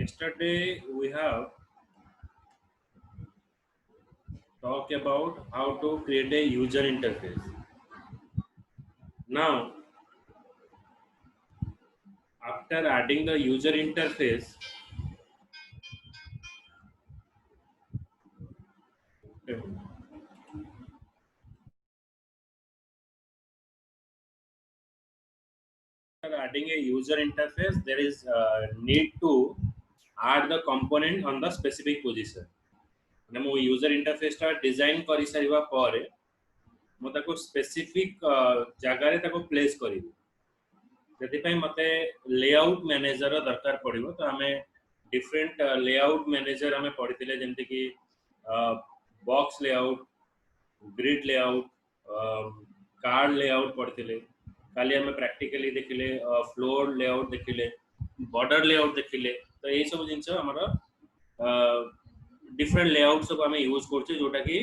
Yesterday we have talked about how to create a user interface. Now, after adding the user interface, there is need to add the component on the specific position. मैं मो user interface टा design करि सारिबा पारे मो ताको specific जगह रे ताको प्लेस करिवि जति पई मते लेआउट मैनेजर दरकार पड़िबो तो हमें डिफरेंट लेआउट मैनेजर हमें पढ़िथिले जेंति कि box layout grid layout card layout पढ़िथिले काली हमें प्रैक्टिकली देखिले फ्लोर लेआउट देखिले बॉर्डर लेआउट देखिले तो यही सब जिंस हमर डिफरेंट लेआउट सब हमें यूज करछे जोटा कि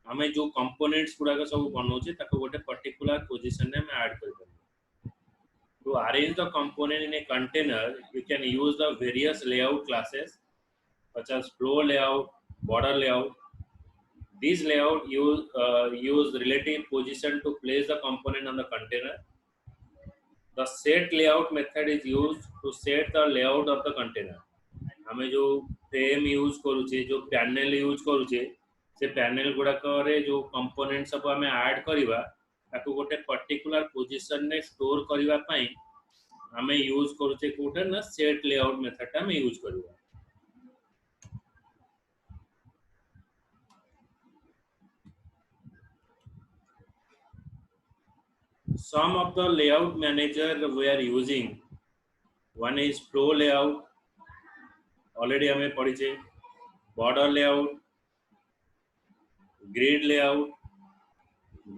हमें जो कंपोनेंट्स गुडा सब बनाउछे ताको गोटे पर्टिकुलर पोजीशन रे हम ऐड कर पारे to arrange the component in a container you can use the various layout classes such as flow layout border layout these layout use relative position to place the component on the container the set layout method is used to set the layout of the container हमें जो frame use करूचे जो panel use करूचे से panel गुडा करे जो component सब हमें ऐड करबा ताको गोटे पर्टिकुलर पोजीशन ने स्टोर करबा पई हमें यूज करूचे कोठे ना सेट लेआउट मेथड हमें यूज करबा some of the layout manager we are using one is flow layout already हमें पढ़िचे border layout grid layout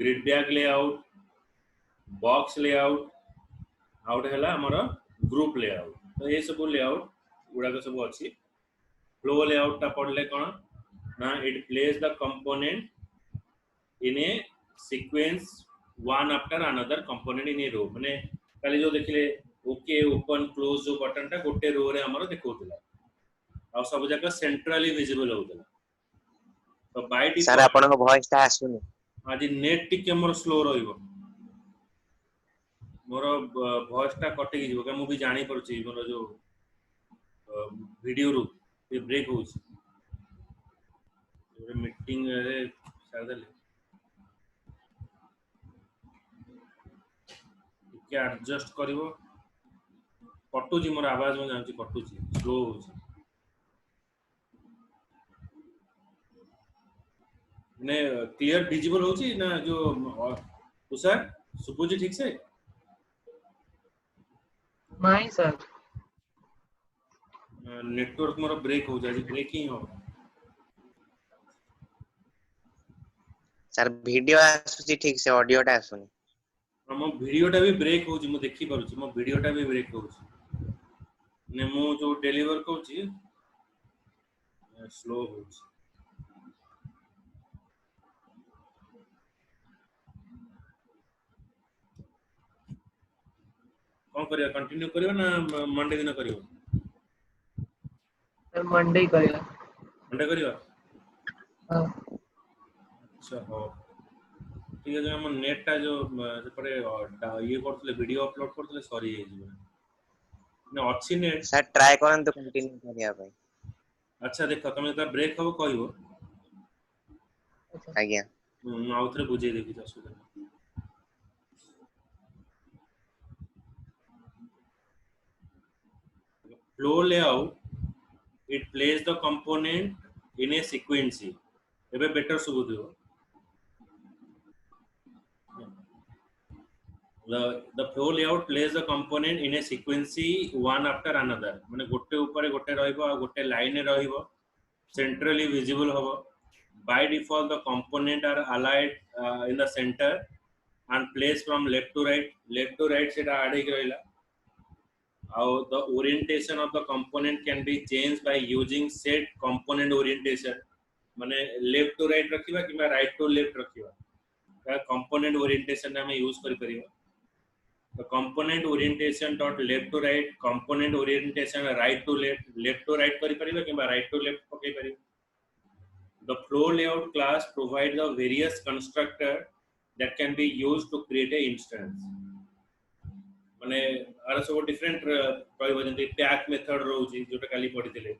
grid bag layout box layout out हैला हमरा ग्रुप लेआउट तो ये सब लेआउट गुडा के सब अछि फ्लो लेआउट ता पढ़ले कोन ना it place the component in a sequence one after another component in a row माने खाली जो देखले ओके ओपन क्लोज जो बटन ता गोटे रो रे हमरा देखौतला आ सब जगह सेंट्रली विजिबल होतला तो बाय डिफॉल्ट सर आपन को वॉइस ता आसुनी आज नेट टिके हमर स्लो रहिबो मोर वॉइस टा कटि जीवो के मु भी जानि परछि मोर जो वीडियो रू ये ब्रेक होछ मीटिंग रे सादले क्या एडजस्ट करिवो कटु जी मोर आवाज में जानछि कटु जी स्लो होछ ने क्लियर विजिबल होछि ना जो तुषार सुबुजी ठीक से नहीं सर नेटवर्क मोर ब्रेक हो जाए ब्रेकिंग हो सर वीडियो आसुची ठीक से ऑडियो टा आसुनी मो वीडियो टा भी ब्रेक होची मु देखि पारुची मो वीडियो टा भी ब्रेक होची ने मु जो डिलीवर कोची स्लो होची कौन करिया कंटिन्यू करियो ना मंडे दिन करियो सर मंडे करेगा मंडे करियो हां अच्छा हो ठीक है जो हम नेट टा जो परे ये करथले वीडियो अपलोड करथले सॉरी हे जीवन ने अच्छी नेट सर ट्राई करन तो कंटिन्यू करिया भाई अच्छा देखो तुम तो ब्रेक हो कहइबो आज्ञा आउथरे बुझे देखि असुविधा flow layout it places the component in a sequence ebe better subudhibo the flow layout places the component in a sequence one after another mane gotte upare gotte rahibo gotte line rahibo centrally visible hobo by default the component are aligned in the center and placed from left to right seta add hi rahila how the orientation of the component can be changed by using set component orientation माने left to right रखिबा कि right to left रखिबा का component orientation हम use करि परिबा the component orientation dot left to right, component orientation right to left, left to right kari pariba kiba right to left pakai pariba. The flow layout class provides the various constructor that can be used to create a instance. माने are सब different कहबो जंती pack method रहउची जोटा काली पढिथिले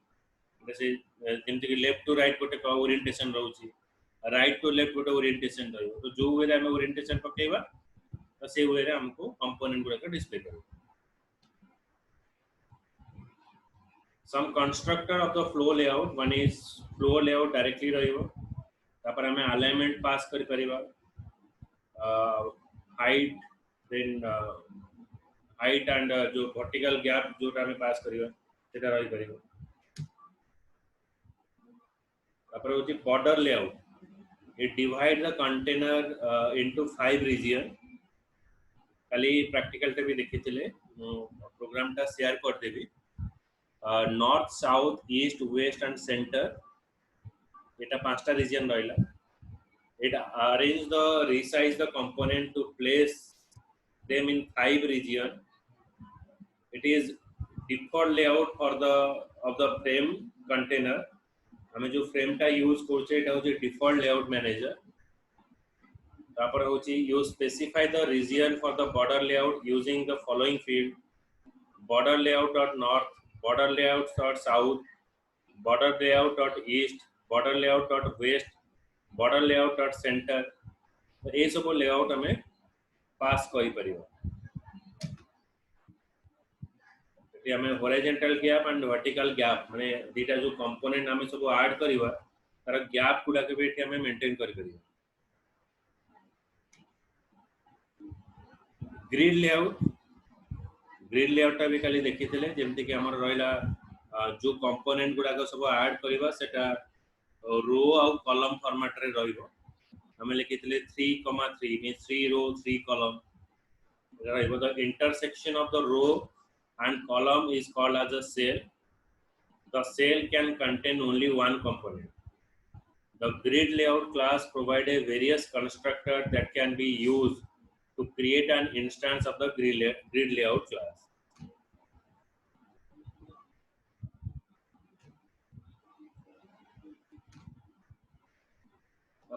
जैसे जेमति कि left to right गोटे orientation रहउची, right to left गोटे orientation रहइबो, तो जो वे रे हम ओरिएंटेशन पकेबा तो से वे रे हमको कंपोनेंट गुडा का डिस्प्ले करिबो. Some constructor of the flow layout, one is flow layout directly रहिबो, तापर हमें अलाइनमेंट पास करि परिबा, हाइट, देन हाइट एंड जो वर्टिकल गैप जोटा हमें पास करिबा सेटा रहि परिबो. तापर होची border layout, it divide the container into 5 region. खाली प्रैक्टिकल टे भी देखिथिले, प्रोग्राम टा शेयर कर देबी. North, south, east, west and centre एटा पांचटा रीजन रहला. It arrange the resize the component to place them in 5 region. It is default layout for the frame container. हमें जो फ्रेम टा यूज करछे एटा होचे डिफॉल्ट लेआउट मैनेजर. तापर होची you specify the region for the border layout using the following field: border layout dot north, border layout dot south, border layout dot east, border layout dot west, border layout dot center. तो ये सब layout हमें पास करि परिबो. Eighty हमें horizontal gap and vertical gap माने दीटा जो component हमें सब ऐड करिवा तार गैप गुडा के बेटी हमें मेंटेन करि परिबो. ग्रिड लेआउट टा भी खाली देखिथिले जेमति कि हमर रहला जो कंपोनेंट गुडा को सब ऐड करिवा सेटा रो और कॉलम फॉर्मेट रे रहिबो. हमें लिखिथिले 3,3 मींस 3 रो 3 कॉलम रहिबो. The intersection of the row and column is called as a cell. The cell can contain only one component. The grid layout class provides a various constructor that can be used to create an instance of the grid layout class.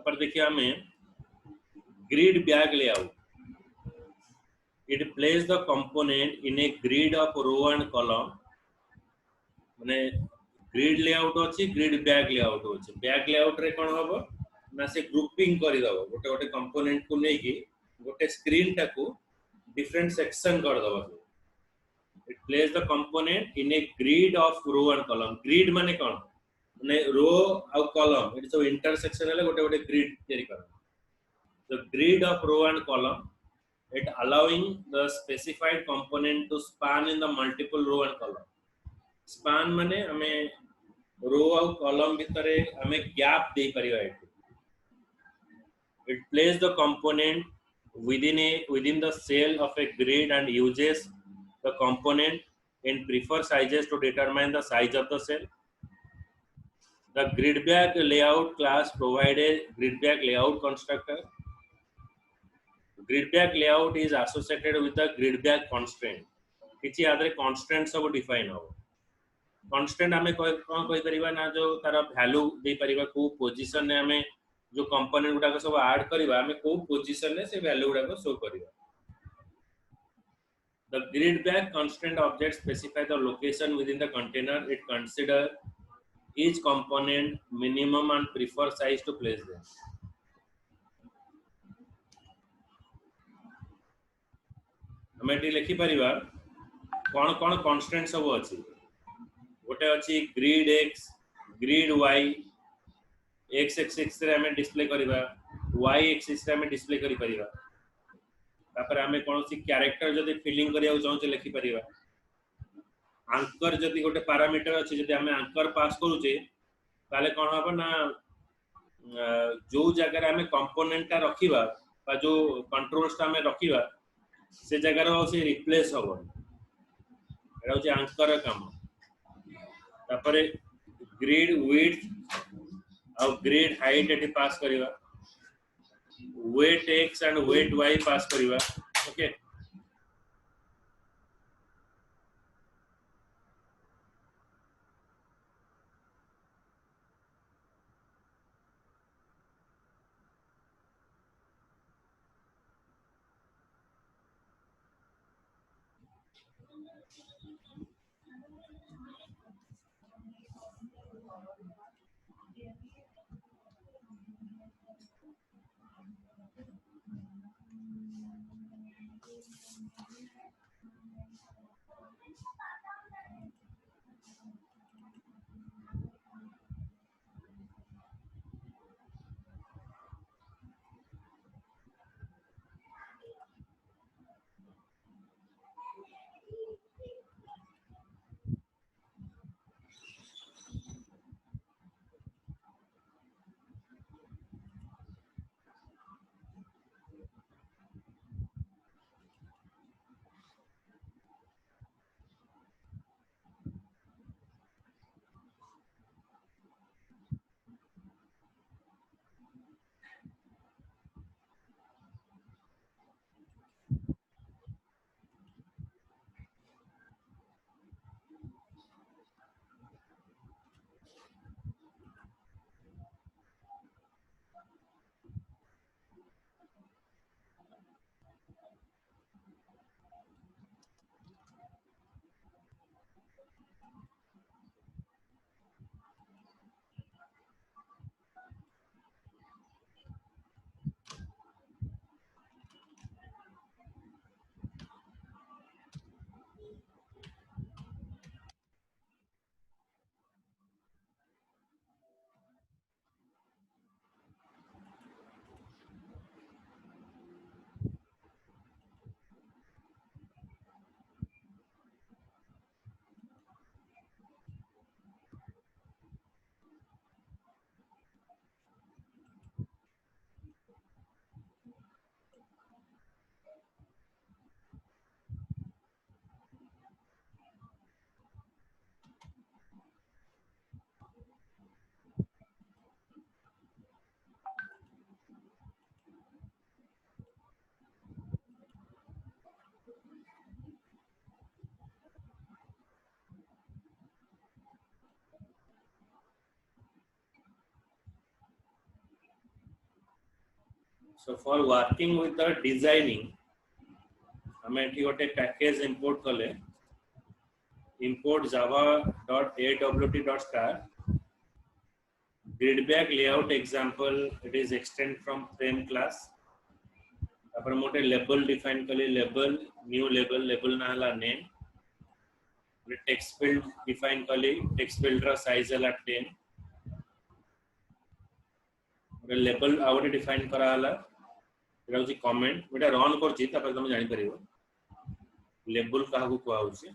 पर देखिए हमें grid bag layout. It places the component in a grid of row and column. माने grid layout अछि, grid bag layout अछि. Bag layout रे कोन होबो ना से ग्रुपिंग करि दबो गोटे गोटे कंपोनेंट को नै कि गोटे स्क्रीन टा को डिफरेंट सेक्शन कर दबो. It place the component in a grid of row and column. Grid माने कोन माने रो और कॉलम इट सब इंटरसेक्शन ले गोटे गोटे ग्रिड तयारी कर. The grid of row and column it allowing the specified component to span in the multiple row and column. Span माने हमें रो और कॉलम भितरे हमें गैप दे परिबा. It places the component within the cell of a grid and uses the component in preferred sizes to determine the size of the cell. The grid bag layout class provides a grid bag layout constructor. Grid bag layout is associated with the grid bag constraint. किछि आदरे constraint सब define हो. Constraint हमें कोन कहि परिबा ना जो तार value दे परिबा को position ने हमें जो कंपोनेंट गुडा को सब ऐड करिबा हमें को पोजीशन ने से वैल्यू गुडा को शो करिबा. The grid bag constraint object specify the location within the container. It consider each component minimum and preferred size to place them. हमें टी लिखि परिबा कोन कोन कांस्टेंट सब अछि. गोटे अछि grid x, grid y, x axis रे हमें display करिबा, y axis रे हमें डिस्प्ले करि परिबा. तापर हमें कोनोसी कैरेक्टर जदी फिलिंग करिया चाहू लिखि परिबा. एंकर जदी गोटे पैरामीटर अछि जदी हमें एंकर पास करूचे ताले कोन होबा ना जो जगह हमें कंपोनेंट ता रखिबा बा जो कंट्रोल्स ता हमें रखिबा से जगह रो से रिप्लेस होबो. एटा होचे एंकर काम. तापरे ग्रिड विड्थ और ग्रिड हाइट एटी पास करिवा, weight x and weight y pass करिवा. Okay So for working with the designing हमें एठी गोटे पैकेज इंपोर्ट कले import java.awt.star gridbag layout example it is extend from frame class तापर मोटे लेबल डिफाइन कले लेबल न्यू लेबल ना हला नेम टेक्स्ट फील्ड डिफाइन कले टेक्स्ट फील्ड रा साइज हला 10 लेबल आउट डिफाइन करा हला एटा होची कमेंट एटा रन करछि तापर तुम जानि परिबो लेबल काहा को कोआ होछि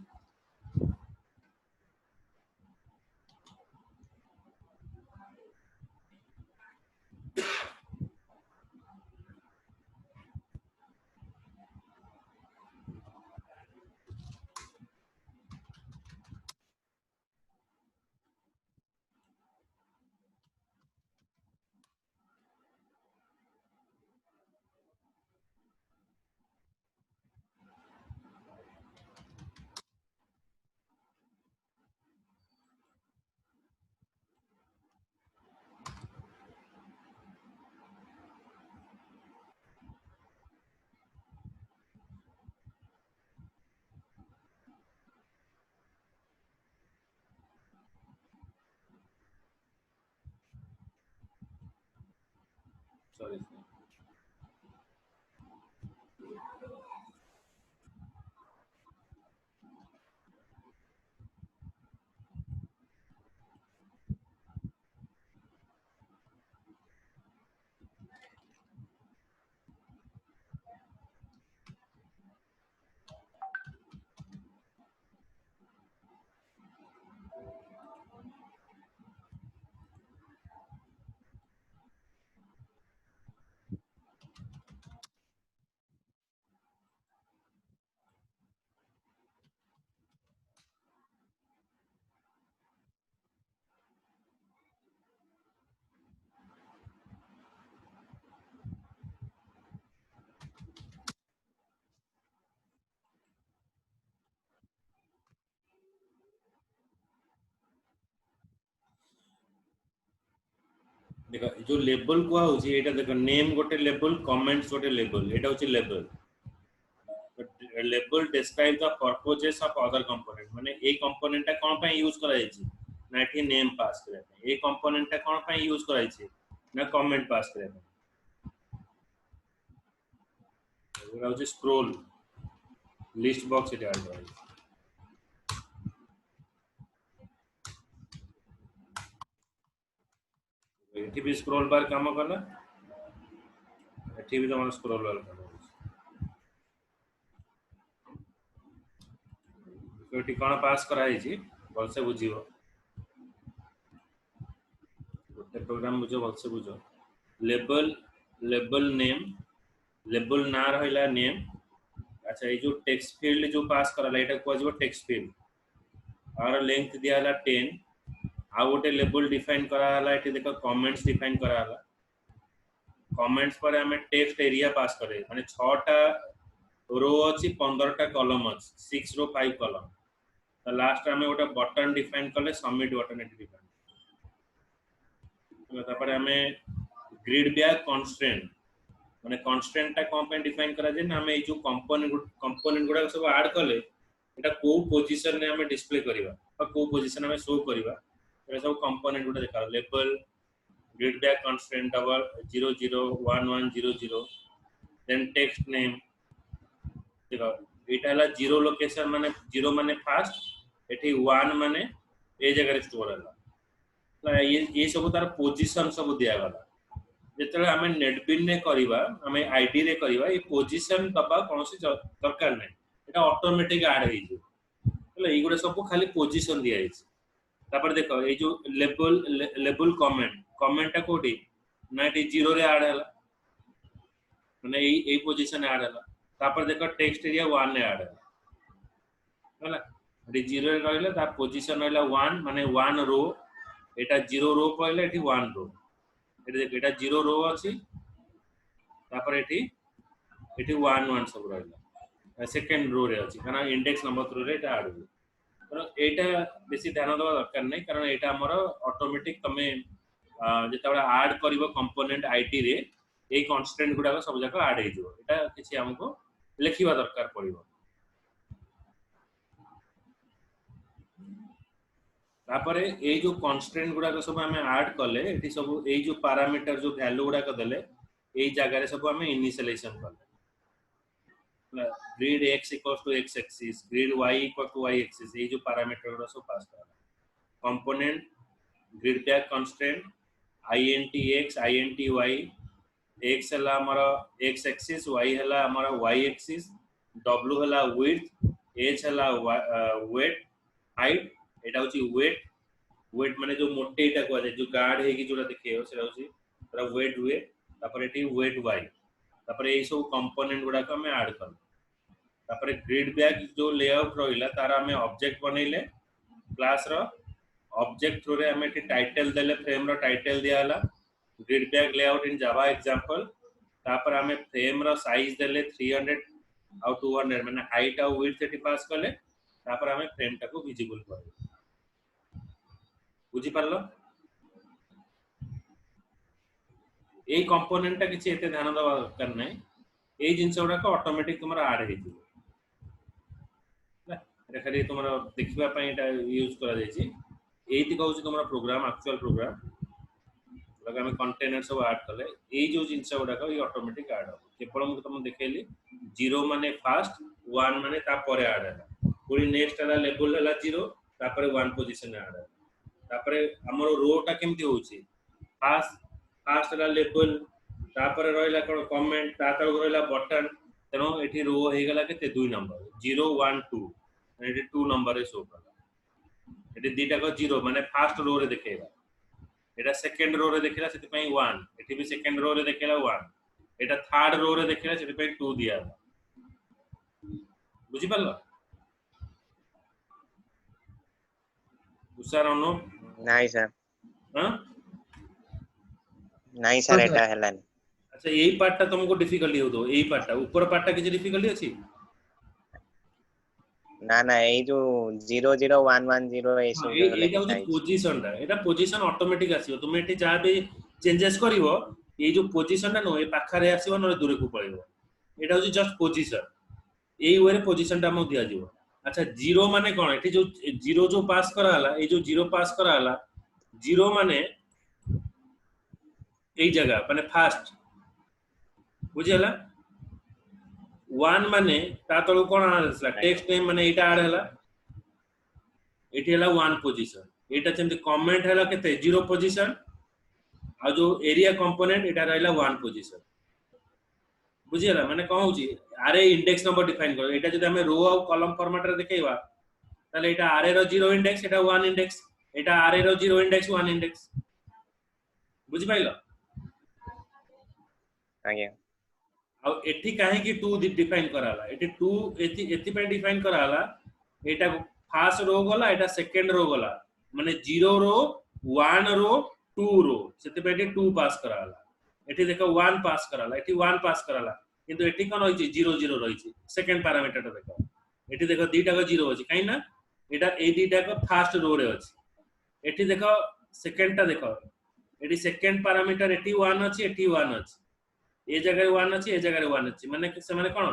सॉरी देखो जो लेबल को होची एटा देखो नेम गोटे लेबल कमेंट्स गोटे लेबल एटा होची label label describe the purposes of other component माने ए कंपोनेंट टा कोन पे यूज करा जाय छी ना एठी नेम पास करे पे ए कंपोनेंट टा कोन पे यूज करा जाय छी ना कमेंट पास करे पे एगो होची स्क्रॉल लिस्ट बॉक्स इटा ऐड करा एठी भी स्क्रॉल बार काम करना एठी भी तमन स्क्रॉल बार काम तो एठी कोन पास करा जाय छी बल से बुझियो गोटे प्रोग्राम बुझो बल से बुझो लेबल नेम लेबल ना रहला नेम अच्छा ये जो टेक्स्ट फील्ड जो पास करला एटा को जो टेक्स्ट फील्ड और लेंथ दिया हला 10 आ गोटे लेबल डिफाइन करा हला एठी देखो कमेंट्स डिफाइन करा हला कमेंट्स पर हमें टेक्स्ट एरिया पास करे माने 6 टा रो अछि 15 टा कॉलम अछि 6 रो 5 कॉलम तो लास्ट हमें गोटे बटन डिफाइन करले सबमिट बटन एठी डिफाइन तो तापर हमें ग्रिड बैक कांस्टेंट माने कांस्टेंट टा कोन पे डिफाइन करा जे ना हमें ए जो कंपोनेंट गुडा सब ऐड करले एटा को पोजीशन रे हमें डिस्प्ले करिवा और को पोजीशन हमें शो करिवा ए सब कंपोनेंट गुडा देखा label grid bag constant double 001100 then text name देखो एटा हला 0 लोकेशन माने 0 माने फर्स्ट एठी 1 माने ए जगह रे स्टोर हला ये सब तार पोजीशन सब दिया गला जेतले हमें नेटबिन ने करिवा हमें आईडी रे करिवा ये पोजीशन दबा कोनसी दरकार नै एटा ऑटोमेटिक ऐड होई जे हला ई गुडा सब खाली पोजीशन दिया है तापर देखो ए जो लेबल कमेंट टा कोडी 90 रे ऐड हला माने ए पोजीशन ऐड हला तापर देखो टेक्स्ट एरिया 1 ने ऐड हला एटी 0 रे रहले ता पोजीशन रहला 1 माने 1 रो एटा 0 रो पहले एटी 1 रो एटी देख एटा 0 रो अछि तापर एटी 1 1 सब रहला सेकंड रो रे अछि कारण इंडेक्स नंबर 3 रे एटा ऐड हो तो एटा बेसी ध्यान देबा दरकार नै कारण एटा हमर ऑटोमेटिक तमे जेतबा ऐड करिवो कंपोनेंट आईटी रे ए कांस्टेंट गुडा सब जगह ऐड हे जो एटा किछि हमको लिखिबा दरकार पड़िबो तापर ए जो कांस्टेंट गुडा सब हमें ऐड करले एठी सब ए जो पैरामीटर जो वैल्यू गुडा को देले ए जगह रे सब हमें इनिशियलाइजेशन करले grid x = x axis grid y = y axis ये जो पैरामीटर गुडा सब पास करला component grid bag constant int x int y x हला हमरा x एक्सिस y हला हमरा y एक्सिस w हला width h हला weight height एटा होची वेट माने जो मोटे एटा को जो गार्ड है कि जोरा देखियो सेरा होची तरा वेट हुए तापर एटी वेट y तापर ए सब कंपोनेंट गुडा को हम ऐड कर तापर ग्रिड बैक जो लेआउट रहिला तारा में ऑब्जेक्ट बनेले क्लास रो ऑब्जेक्ट थ्रू रे हम एटी टाइटल देले फ्रेम रो टाइटल दियाला ग्रिड बैक लेआउट इन जावा एग्जांपल तापर हम फ्रेम रो साइज देले 300 और 200 माने हाइट और विड्थ एटी पास करले तापर हम फ्रेम टा को विजिबल कर बुझी परलो ए कंपोनेंट टा किछि एते ध्यान दवा कर नै ए जिंस गुडा को ऑटोमेटिक तुमरा ऐड हे जे ना एटा खाली तुमरा देखिबा पई एटा यूज करा जाय छी एति कहू तुमरा प्रोग्राम एक्चुअल प्रोग्राम लगा हम कंटेनर सब ऐड करले ए जो जिंस गुडा को ये ऑटोमेटिक ऐड हो केवल हम तुम देखेली 0 माने फर्स्ट 1 माने ता परे ऐड हला पूरी नेक्स्ट हला लेबल हला 0 ता परे 1 पोजीशन ऐड हला तापरे हमरो रो टा केमती होची फास्ट ला लेबल तापरे रहला कोन कमेंट तातर रहला बटन तनो एठी रो हे गेला केते 2 नंबर 0 1 2 एठी 2 नंबर रे शो करला एठी दीटा को 0 माने फर्स्ट रो रे देखेला एटा सेकंड रो रे देखेला सेति पई 1 एठी भी सेकंड रो रे देखेला 1 एटा थर्ड रो रे देखेला सेति पई 2 दिया बुझी परलो उसार अनु नहीं सर हां नहीं सर एटा हेलानी अच्छा यही पार्ट ता तुमको डिफिकल्टी हो दो यही पार्ट ता ऊपर पार्ट ता किछि डिफिकल्टी अछि ना ना ए जो 00110 ए सब एटा होची पोजीशन ता एटा पोजीशन ऑटोमेटिक आसीबो तुम एठी जा भी चेंजेस करिवो ए जो पोजीशन ना नो ए पाखा रे आसीबो न दूर को पळिवो एटा होची जस्ट पोजीशन এই ওয়ে পজিশন টা আমাকে দিয়া দিব। আচ্ছা জিরো মানে কোন, এটি যে জিরো जो পাস করা হলা, এই যে জিরো পাস করা হলা, জিরো মানে এই জায়গা মানে ফার্স্ট বুঝিলা, ওয়ান মানে তা তলু কোন আসলা টেক্সট নেম মানে এটা আড হলা, এটি হলা ওয়ান পজিশন। এটা যেমন কমেন্ট হলা কেতে জিরো পজিশন, আর जो एरिया कंपोनेंट এটা রইলা ওয়ান পজিশন। বুঝিলা মানে কোন হউছি আরে ইনডেক্স নম্বর ডিফাইন করো, এটা যদি আমি রো আর কলাম ফরম্যাট রে দেখাইবা তাহলে এটা আরে র জিরো ইনডেক্স, এটা ওয়ান ইনডেক্স, এটা আরে র জিরো ইনডেক্স ওয়ান ইনডেক্স। বুঝি পাইলো? ଆଜ୍ଞା ଆଉ ଏଠି କାହିଁକି 2 ଡିଫାଇନ୍ କରାହେଲା, ଏଠି 2 ଏଥି ପାଇଁ ଡିଫାଇନ୍ କରାହେଲା, ଏଟା ଫାର୍ଷ୍ଟ ରୋ ଗଲା, ଏଟା ସେକେଣ୍ଡ ରୋ ଗଲା, ମାନେ 0 ରୋ 1 ରୋ 2 ରୋ, ସେଥିପାଇଁ ଏଠି 2 ପାସ୍ କରାହେଲା। ଏଠି ଦେଖ 1 ପାସ୍ କରାହେଲା, ଏଠି 1 ପାସ୍ କରାହେଲା, କିନ୍ତୁ ଏଠି কোন ରହିଛି 0 0 ରହିଛି ସେକେଣ୍ଡ প্যারামিটারটা ଦେଖ, ଏଠି ଦେଖ ଦିଟାକ 0 ଅଛି କାହିଁ ନା এটা এই দিটাକ ফার্স্ট রো রে ଅଛି। এটি দেখ সেকেন্ডটা দেখ, এটি সেকেন্ড প্যারামিটার, এটি 1 ଅଛି, এটি 1 ଅଛି, ए जगह 1 अछि, ए जगह 1 अछि, माने से माने कोन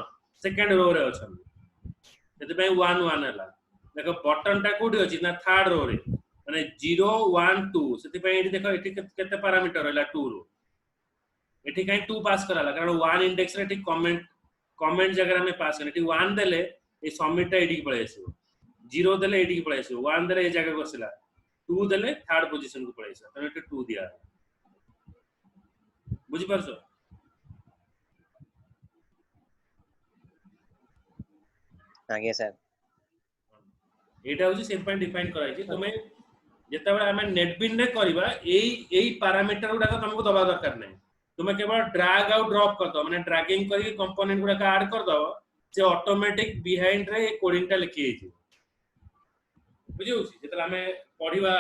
सेकंड रो रे अछन, सेते पय 1 1 हला। देखो बटन टा कोडी अछि ना थर्ड रो रे, माने 0 1 2, सेते पय एठी देखो एठी केते पैरामीटर हला 2 रो, एठी काई 2 पास कराला कारण 1 इंडेक्स रे एठी कमेंट कमेंट जगह में पास करे, एठी 1 देले ए सबमिट टा एठी पळे आसीबो, 0 देले एठी पळे आसीबो, 1 देले ए जगह बसिला, 2 देले थर्ड पोजीशन को पळे आसीबो, तने एठी 2 दिया। बुझि परछो? ଆଜ୍ଞା ସାର୍ एटा होची सेट पॉइंट डिफाइन कराई छी। तुमे जेतेबेले हमें नेटबिन रे करबा एई पैरामीटर गुडा को तुमको दबा दरकार नै, तुमे केवल ड्रैग आउट ड्रॉप कर दो, माने ड्रैगिंग करके कंपोनेंट गुडा का ऐड कर दो, से ऑटोमेटिक बिहाइंड रे कोडिंग टा लिखि हि बुझियो छी। जेतेला हमें पढिबा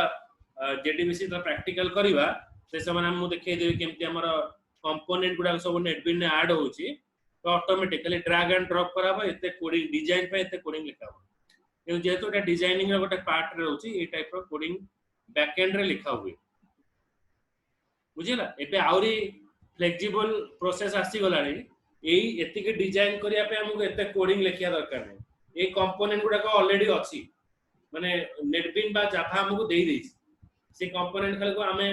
जेडीबीसी तो प्रैक्टिकल करबा, से समय हम देखै देबे केमति हमर कंपोनेंट गुडा सब नेटबिन रे ऐड होची, तो ऑटोमेटिकली ड्रैग एंड ड्रॉप कराबो, एते कोडिंग डिजाइन पे एते कोडिंग लिखाबो, जेहेतु एटा डिजाइनिंग रो गोटे पार्ट रे होची, ए टाइप रो कोडिंग बैक एंड रे लिखा हुए। बुझिला एबे आउरी फ्लेक्सिबल प्रोसेस आसी गलानी, एई एतिके डिजाइन करिया पे हमको एते कोडिंग लिखिया दरकार नै, ए कंपोनेंट गुडा को ऑलरेडी अछि, माने नेटबिन बा जावा हमको देई देछि, से कंपोनेंट खाली को हमें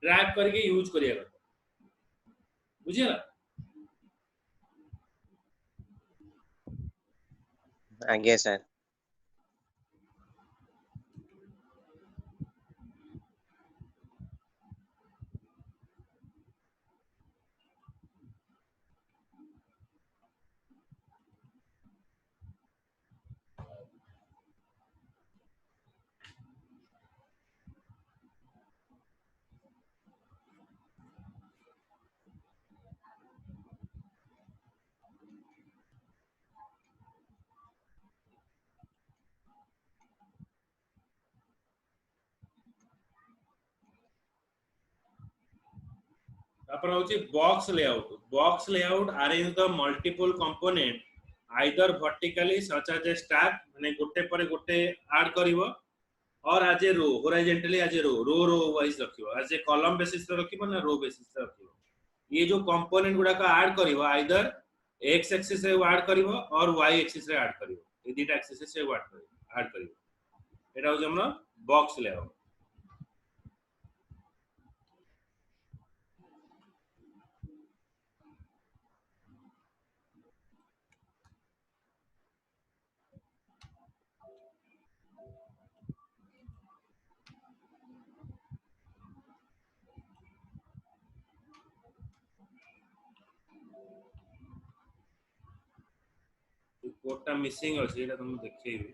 ड्रैग करके यूज करिया କଥା। बुझिला? ଆଜ୍ଞା ସାର୍ तापर होची box layout. Box layout arrange the multiple component either vertically such as a stack, माने गोटे पर गोटे ऐड करिवो, और as a row horizontally as a row row row wise रखिवो, एज ए कॉलम बेसिस रे रखिवो ना रो बेसिस रे रखिवो। ये जो कंपोनेंट गुडा का ऐड करिवो आइदर एक्स एक्सिस रे ऐड करिवो और वाई एक्सिस रे ऐड करिवो, ए दुटा एक्सिस से ऐड करिवो। एटा होची हमर बॉक्स लेआउट। कोडटा मिसिंग अछि, एटा तुम देखैबे।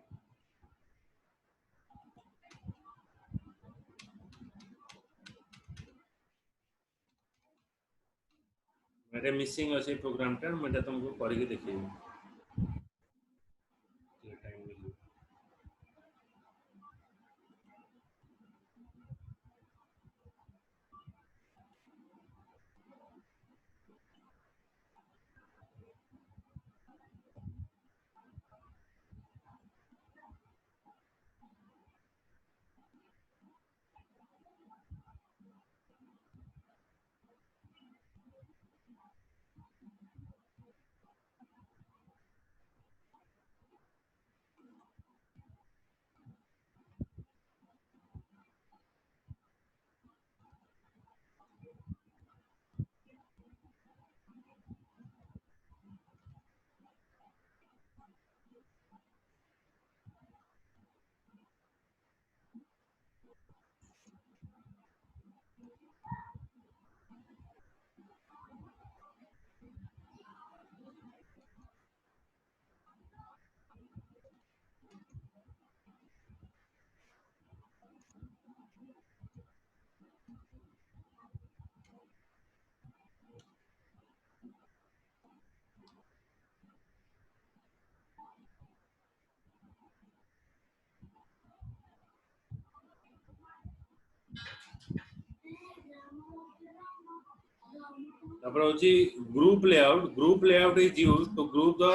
मेरे मिसिंग अछि प्रोग्राम टा, मैं तुमको करके देखैबे। टाइम मिली तापर होची group layout is used to group the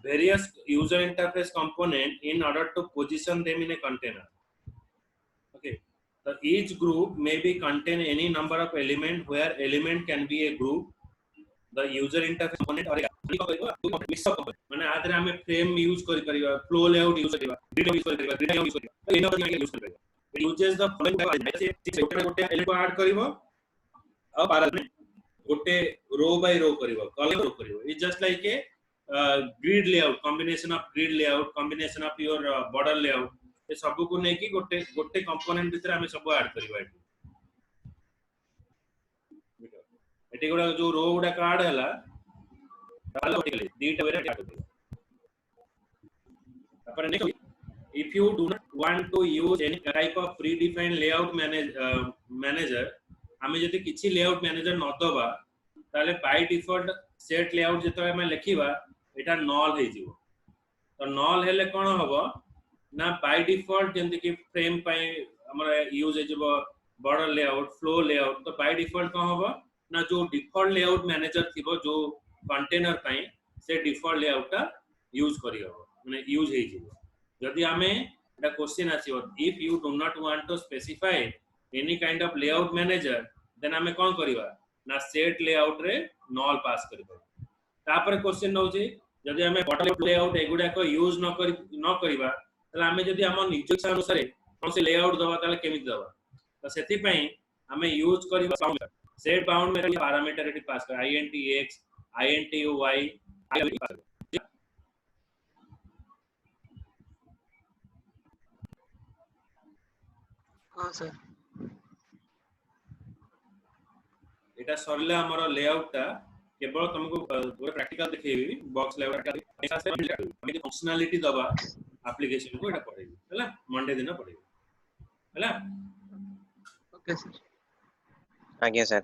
various user interface component in order to position them in a container. Okay, so each group may be contain any number of element where element can be a group, the user interface component or a mix of component माने आदरे हमें frame use करि परिबा, flow layout use करिबा, grid use करिबा, grid layout use करिबा, एना बनी use करिबा. It uses the following गोटे element को add करिवो और पारल में गोटे row by row करिवो, column row करिवो. It's just like a grid layout, combination of grid layout, combination of your border layout. ये सब को नहीं कि गोटे गोटे कंपोनेंट भीतर हमें सब ऐड करिबा एटी. एटी गोडा जो रो गुडा कार्ड हला ताला ओटिकले दीटा वेरे ऐड करिबा. तापर next, if you do not want to use any type of predefined layout manager, हमें जदि किछि layout manager न दबा ताले by default set layout जतो हमें लिखिबा एटा null हे जिवो. तो null हेले कोन हबो ना by default जेंति कि frame पय हमरा यूज हे जबो border layout, flow layout. तो by default कोन हबो ना जो default layout manager थिबो जो container पय से default layout ता यूज करि हबो माने यूज हे जिवो. जदि हमें एटा question आसीबो if you do not want to specify any kind of layout manager, then हमें कोन करिबा ना set layout रे null पास करिबा. तापर क्वेश्चन नउची जदि हमें border layout एगुडा को यूज न करिबा तले हमें जदि हम निज इच्छा अनुसार कोन से लेआउट दबा तले केमिति दबा. तो सेति पई हमें यूज करिबा बाउंड सेट बाउंड में पैरामीटर एटी पास कर int x int y int पास कर. हाँ सर. एटा सरले हमर लेआउट ता केवल तुमको पूरा प्रैक्टिकल दिखेबी बॉक्स लेआउट का ऐसा से हमें फंक्शनैलिटी दबा एप्लीकेशन को एटा पढ़ेबी हैला मंडे दिन पढ़ेबी हैला. Okay sir. आज्ञा सर.